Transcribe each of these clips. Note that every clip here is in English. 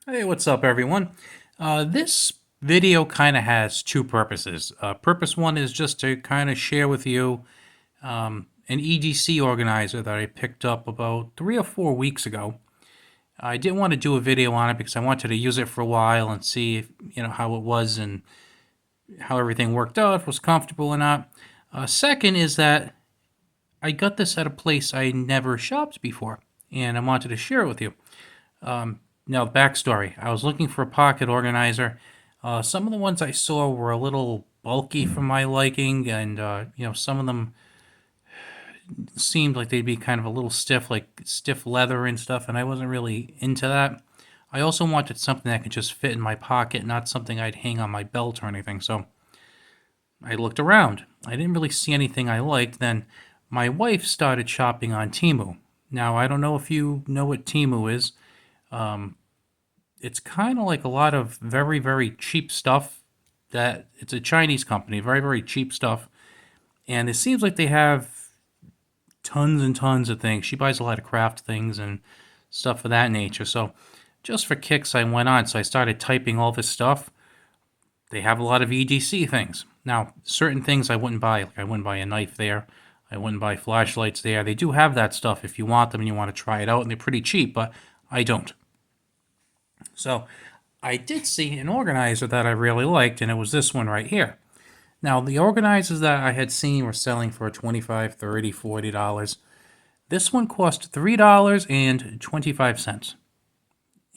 Hey, what's up, everyone? This video kind of has two purposes. Purpose one is just to kind of share with you an EDC organizer that I picked up about 3 or 4 weeks ago. I didn't want to do a video on it because I wanted to use it for a while and see if, how it was and how everything worked out, if it was comfortable or not. Second is that I got this at a place I never shopped before, and I wanted to share it with you. Now, backstory. I was looking for a pocket organizer. Some of the ones I saw were a little bulky for my liking, and some of them seemed like they'd be kind of a little stiff, like stiff leather and stuff, and I wasn't really into that. I also wanted something that could just fit in my pocket, not something I'd hang on my belt or anything. So I looked around. I didn't really see anything I liked. Then my wife started shopping on Temu. Now, I don't know if you know what Temu is. It's kind of like a lot of very, very cheap stuff that it's a Chinese company, very, very cheap stuff. And it seems like they have tons and tons of things. She buys a lot of craft things and stuff of that nature. So just for kicks, I went on. So I started typing all this stuff. They have a lot of EDC things. Now, certain things I wouldn't buy. Like I wouldn't buy a knife there. I wouldn't buy flashlights there. They do have that stuff if you want them and you want to try it out, and they're pretty cheap, but I don't. So I did see an organizer that I really liked, and it was this one right here. Now, the organizers that I had seen were selling for $25, $30, $40. This one cost $3.25.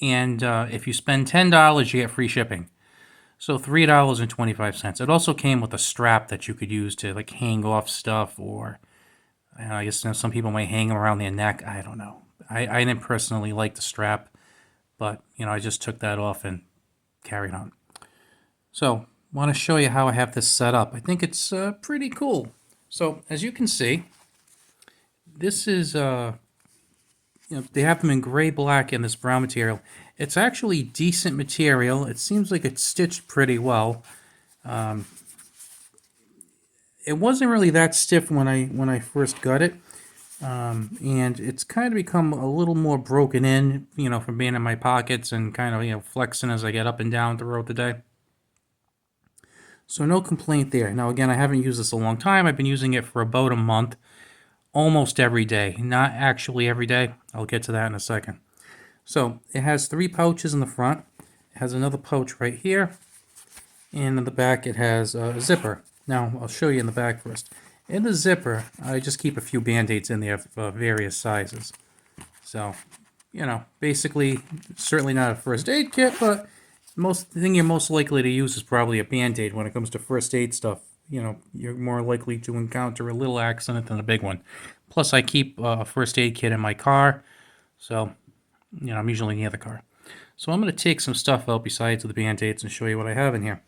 And if you spend $10, you get free shipping. So $3.25. It also came with a strap that you could use to like hang off stuff, or I guess some people might hang them around their neck. I don't know. I didn't personally like the strap, but I just took that off and carried on. So want to show you how I have this set up. I think it's pretty cool. So as you can see, this is they have them in gray, black, and this brown material. It's actually decent material. It seems like it's stitched pretty well. It wasn't really that stiff when I first got it. And it's kind of become a little more broken in, from being in my pockets and kind of, flexing as I get up and down throughout the day. So no complaint there. Now, again, I haven't used this a long time. I've been using it for about a month, almost every day. Not actually every day. I'll get to that in a second. So it has 3 pouches in the front. It has another pouch right here. And in the back, it has a zipper. Now, I'll show you in the back first. In the zipper, I just keep a few Band-Aids in there of various sizes. So, basically, certainly not a first aid kit, but the thing you're most likely to use is probably a Band-Aid when it comes to first aid stuff. You're more likely to encounter a little accident than a big one. Plus, I keep a first aid kit in my car, so, I'm usually near the car. So I'm going to take some stuff out besides the Band-Aids and show you what I have in here.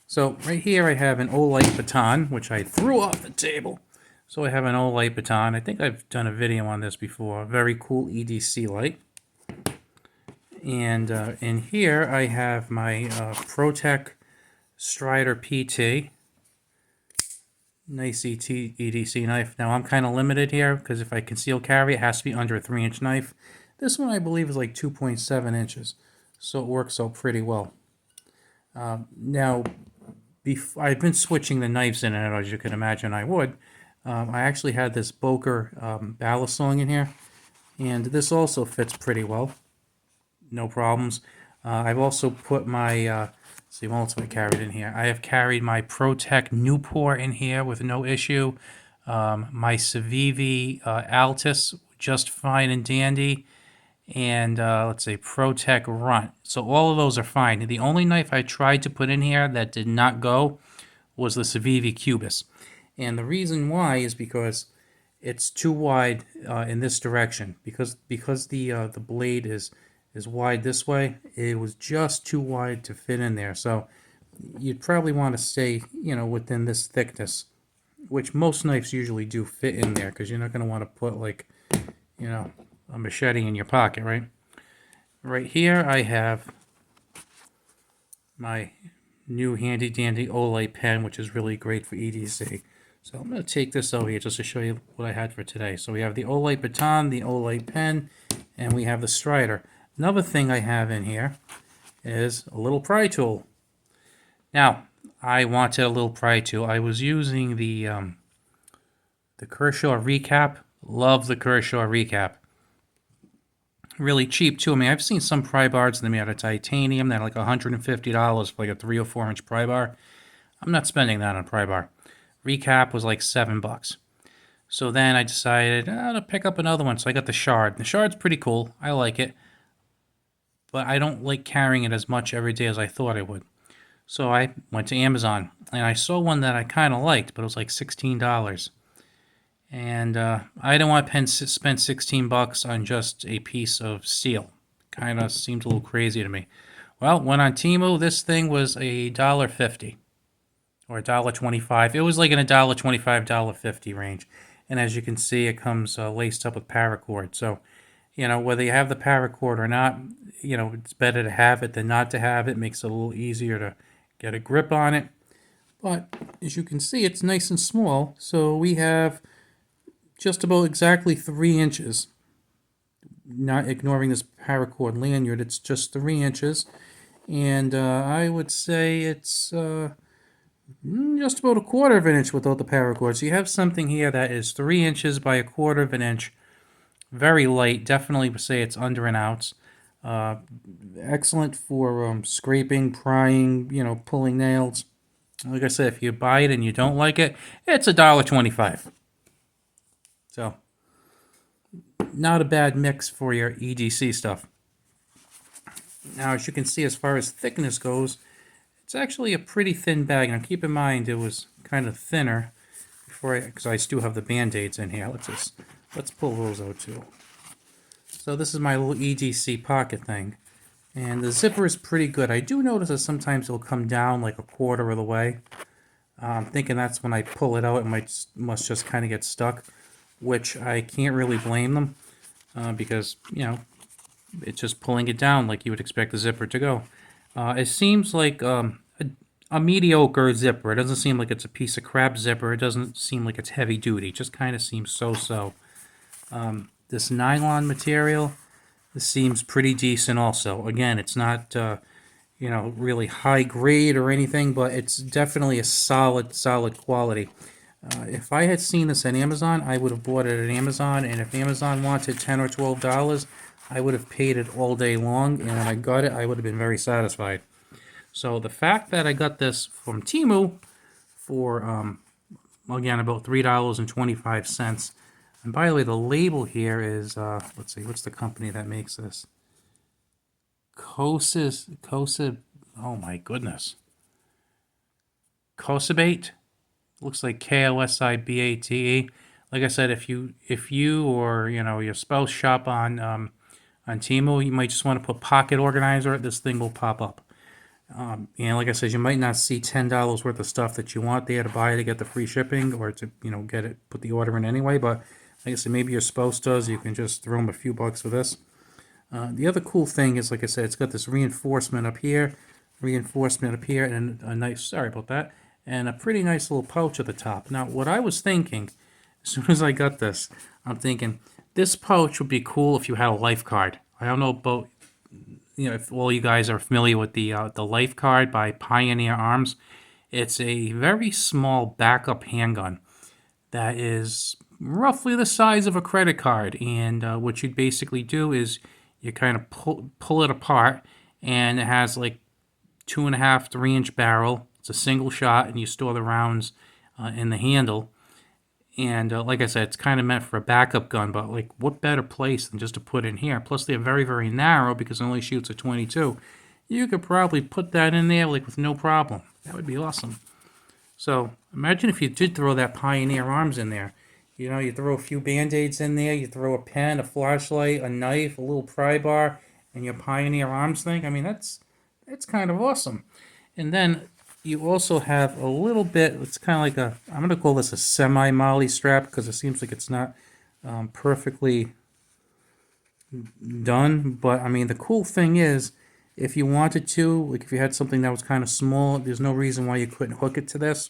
So right here I have an Olight baton, which I threw off the table. So I have an Olight baton. I think I've done a video on this before. Very cool EDC light. And in here I have my ProTech Strider PT. Nice EDC knife. Now I'm kind of limited here because if I conceal carry, it has to be under a 3-inch knife. This one I believe is like 2.7 inches. So it works out pretty well. Now, I've been switching the knives in and out, as you can imagine I would. I actually had this Boker ballast song in here, and this also fits pretty well. No problems. I've also put my, see what else have I carried in here? I have carried my ProTech Newport in here with no issue. My Civivi Altus, just fine and dandy. And let's say ProTech Runt. So all of those are fine. The only knife I tried to put in here that did not go was the Civivi Cubus. And the reason why is because it's too wide in this direction. Because the blade is wide this way, it was just too wide to fit in there. So you'd probably want to stay, within this thickness, which most knives usually do fit in there, because you're not going to want to put like, a machete in your pocket, right? Right here I have my new handy dandy Olight pen, which is really great for EDC. So I'm going to take this over here just to show you what I had for today. So we have the Olight baton, the Olight pen, and we have the Strider. Another thing I have in here is a little pry tool. Now, I wanted a little pry tool. I was using the Kershaw Recap. Love the Kershaw Recap. Really cheap too. I mean, I've seen some pry bars that are made out of titanium that are like $150 for like a 3 or 4 inch pry bar. I'm not spending that on a pry bar. Recap was like $7. So then I decided to pick up another one. So I got the Shard. The Shard's pretty cool. I like it. But I don't like carrying it as much every day as I thought I would. So I went to Amazon and I saw one that I kind of liked, but it was like $16. And I didn't want to spend $16 on just a piece of steel. Kind of seemed a little crazy to me. Well, went on Temu. This thing was $1.50 or $1.25. It was like in a $1.25, $1.50 range. And as you can see, it comes laced up with paracord. So, whether you have the paracord or not, it's better to have it than not to have it. It makes it a little easier to get a grip on it. But as you can see, it's nice and small. So we have just about exactly 3 inches. Not ignoring this paracord lanyard, it's just 3 inches. And I would say it's just about a quarter of an inch without the paracord. So you have something here that is 3 inches by a quarter of an inch. Very light. Definitely would say it's under an ounce. Excellent for scraping, prying, pulling nails. Like I said, if you buy it and you don't like it, it's $1.25. So, not a bad mix for your EDC stuff. Now, as you can see, as far as thickness goes, it's actually a pretty thin bag. Now, keep in mind, it was kind of thinner before because I still have the Band-Aids in here. Let's pull those out too. So this is my little EDC pocket thing. And the zipper is pretty good. I do notice that sometimes it'll come down like a quarter of the way. I'm thinking that's when I pull it out, it must just kind of get stuck, which I can't really blame them because, it's just pulling it down like you would expect the zipper to go. It seems like a mediocre zipper. It doesn't seem like it's a piece of crap zipper. It doesn't seem like it's heavy duty. It just kind of seems so-so. This nylon material, this seems pretty decent also. Again, it's not, really high grade or anything, but it's definitely a solid quality. If I had seen this at Amazon, I would have bought it at Amazon, and if Amazon wanted $10 or $12, I would have paid it all day long, and when I got it, I would have been very satisfied. So the fact that I got this from Temu for, again, about $3.25, and by the way, the label here is, let's see, what's the company that makes this? Kosib, oh my goodness. Kosibate? Looks like Kosibate. Like I said, if you or, your spouse shop on Temu, you might just want to put pocket organizer, this thing will pop up. And like I said, you might not see $10 worth of stuff that you want there to buy to get the free shipping or to, get it, put the order in anyway, but like I said, maybe your spouse does. You can just throw them a few bucks for this. The other cool thing is, like I said, it's got this reinforcement up here, and a nice, sorry about that, and a pretty nice little pouch at the top. Now, what I was thinking, as soon as I got this, I'm thinking, this pouch would be cool if you had a life card. I don't know about, if all you guys are familiar with the life card by Pioneer Arms. It's a very small backup handgun that is roughly the size of a credit card, and what you'd basically do is you kind of pull it apart, and it has like 2.5, 3-inch barrel. It's a single shot, and you store the rounds in the handle. And like I said, it's kind of meant for a backup gun, but like what better place than just to put in here? Plus they're very, very narrow because it only shoots a 22. You could probably put that in there like with no problem. That would be awesome. So imagine if you did throw that Pioneer Arms in there. You throw a few Band-Aids in there, you throw a pen, a flashlight, a knife, a little pry bar, and your Pioneer Arms thing. I mean, that's kind of awesome. And then you also have a little bit, it's kind of like I'm going to call this a semi-molly strap because it seems like it's not perfectly done. But, I mean, the cool thing is, if you wanted to, like if you had something that was kind of small, there's no reason why you couldn't hook it to this.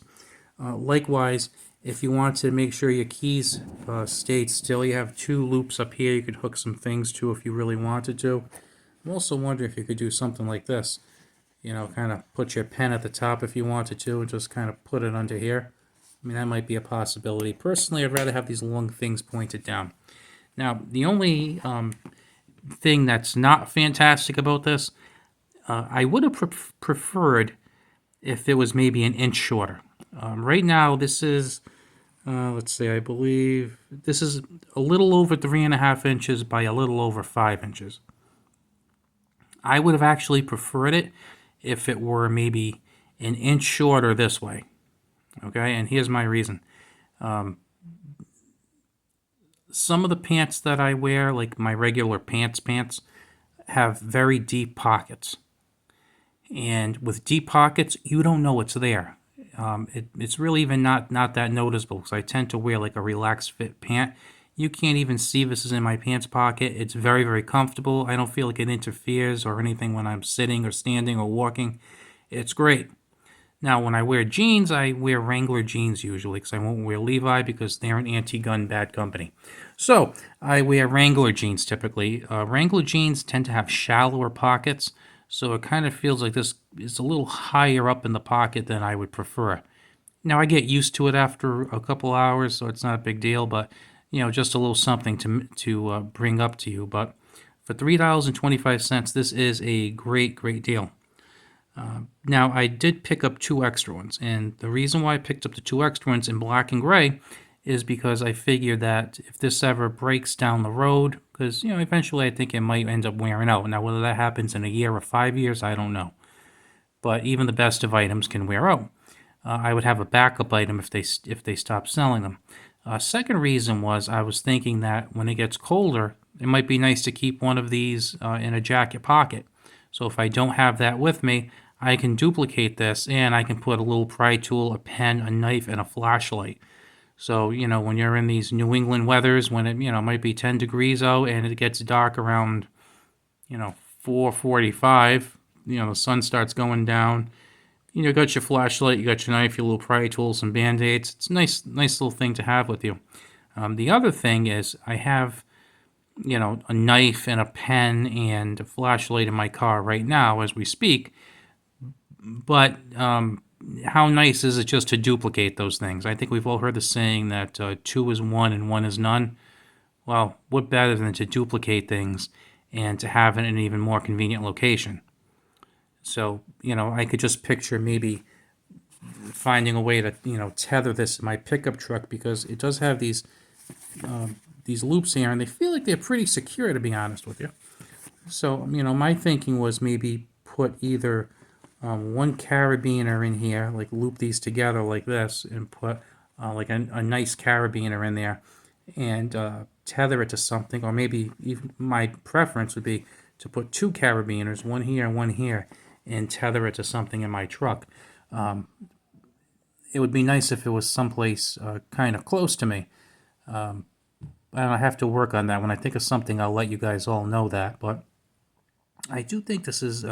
Likewise, if you want to make sure your keys stayed still, you have 2 loops up here. You could hook some things to if you really wanted to. I'm also wondering if you could do something like this. You know, kind of put your pen at the top if you wanted to, and just kind of put it under here. I mean, that might be a possibility. Personally, I'd rather have these long things pointed down. Now, the only thing that's not fantastic about this, I would have preferred if it was maybe an inch shorter. Right now, this is, let's see, I believe this is a little over 3.5 inches by a little over 5 inches. I would have actually preferred it if it were maybe an inch shorter this way. Okay, and here's my reason. Some of the pants that I wear, like my regular pants, have very deep pockets. And with deep pockets, you don't know it's there. It's really even not that noticeable because I tend to wear like a relaxed fit pant. You can't even see this is in my pants pocket. It's very, very comfortable. I don't feel like it interferes or anything when I'm sitting or standing or walking. It's great. Now, when I wear jeans, I wear Wrangler jeans usually because I won't wear Levi because they're an anti-gun bad company. So I wear Wrangler jeans typically. Wrangler jeans tend to have shallower pockets, so it kind of feels like this is a little higher up in the pocket than I would prefer. Now, I get used to it after a couple hours, so it's not a big deal, but, you know, just a little something to bring up to you. But for $3.25, this is a great, great deal. Now, I did pick up 2 extra ones, and the reason why I picked up the 2 extra ones in black and gray is because I figured that if this ever breaks down the road, because, you know, eventually I think it might end up wearing out. Now, whether that happens in a year or 5 years, I don't know. But even the best of items can wear out. I would have a backup item if they stop selling them. Second reason was I was thinking that when it gets colder, it might be nice to keep one of these in a jacket pocket. So if I don't have that with me, I can duplicate this and I can put a little pry tool, a pen, a knife, and a flashlight. So, you know, when you're in these New England weathers, when it, you know, might be 10 degrees out and it gets dark around, you know, 4:45, you know, the sun starts going down. You know, you got your flashlight, you got your knife, your little pry tool, some Band-Aids. It's a nice little thing to have with you. The other thing is I have, you know, a knife and a pen and a flashlight in my car right now as we speak. But how nice is it just to duplicate those things? I think we've all heard the saying that 2 is 1 and 1 is none. Well, what better than to duplicate things and to have it in an even more convenient location? So, you know, I could just picture maybe finding a way to, you know, tether this in my pickup truck because it does have these loops here, and they feel like they're pretty secure, to be honest with you. So, you know, my thinking was maybe put either one carabiner in here, like loop these together like this, and put like a nice carabiner in there, and tether it to something, or maybe even my preference would be to put 2 carabiners, one here and one here, and tether it to something in my truck. It would be nice if it was someplace kind of close to me. I have to work on that. When I think of something, I'll let you guys all know that. But I do think this is,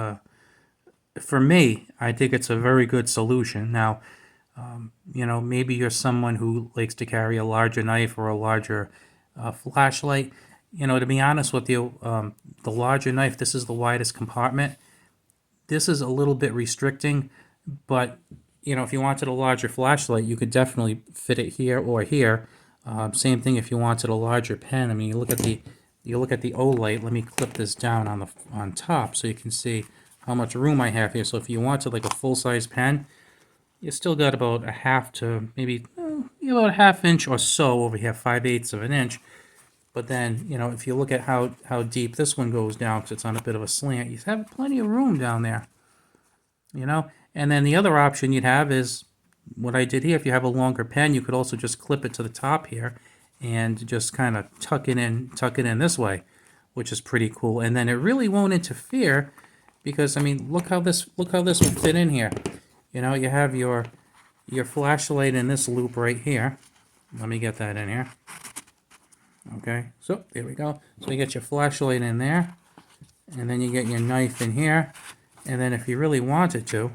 for me, I think it's a very good solution. Now, you know, maybe you're someone who likes to carry a larger knife or a larger flashlight. You know, to be honest with you, the larger knife, this is the widest compartment. This is a little bit restricting, but, you know, if you wanted a larger flashlight, you could definitely fit it here or here. Same thing if you wanted a larger pen. I mean, you look at the Olight. Let me clip this down on top so you can see how much room I have here. So if you wanted like a full-size pen, you still got about a half to maybe about a ½ inch or so over here, 5/8 of an inch. But then, you know, if you look at how deep this one goes down, because it's on a bit of a slant, you have plenty of room down there, you know. And then the other option you'd have is what I did here. If you have a longer pen, you could also just clip it to the top here and just kind of tuck it in this way, which is pretty cool. And then it really won't interfere because, I mean, look how this will fit in here. You know, you have your flashlight in this loop right here. Let me get that in here. Okay, so there we go. So you get your flashlight in there, and then you get your knife in here, and then if you really wanted to,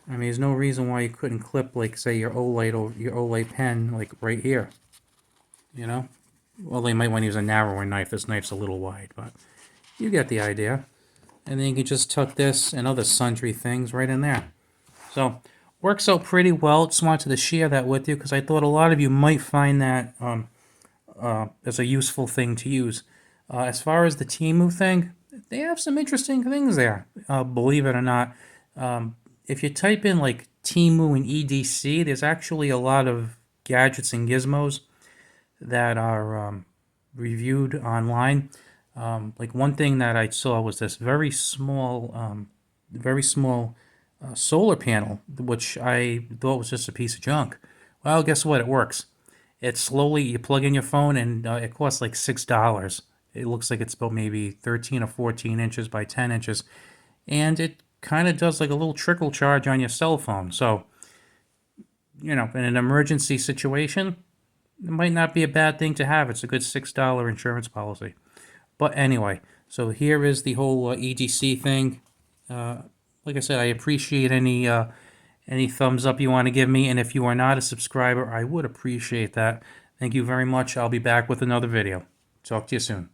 I mean, there's no reason why you couldn't clip, like, say, your Olight or your Olight pen, like, right here. You know? Well, they might want to use a narrower knife. This knife's a little wide, but you get the idea. and then you can just tuck this and other sundry things right in there. So works out pretty well. Just wanted to share that with you because I thought a lot of you might find that as a useful thing to use. As far as the Temu thing, they have some interesting things there. Believe it or not, if you type in like Temu and EDC, there's actually a lot of gadgets and gizmos that are reviewed online. Like one thing that I saw was this very small solar panel, which I thought was just a piece of junk. Well, guess what? It works. It slowly, you plug in your phone and it costs like $6. It looks like it's about maybe 13 or 14 inches by 10 inches. And it kind of does like a little trickle charge on your cell phone. So, in an emergency situation, it might not be a bad thing to have. It's a good $6 insurance policy. But anyway, so here is the whole EDC thing. Like I said, I appreciate any thumbs up you want to give me, and if you are not a subscriber, I would appreciate that. Thank you very much. I'll be back with another video. Talk to you soon.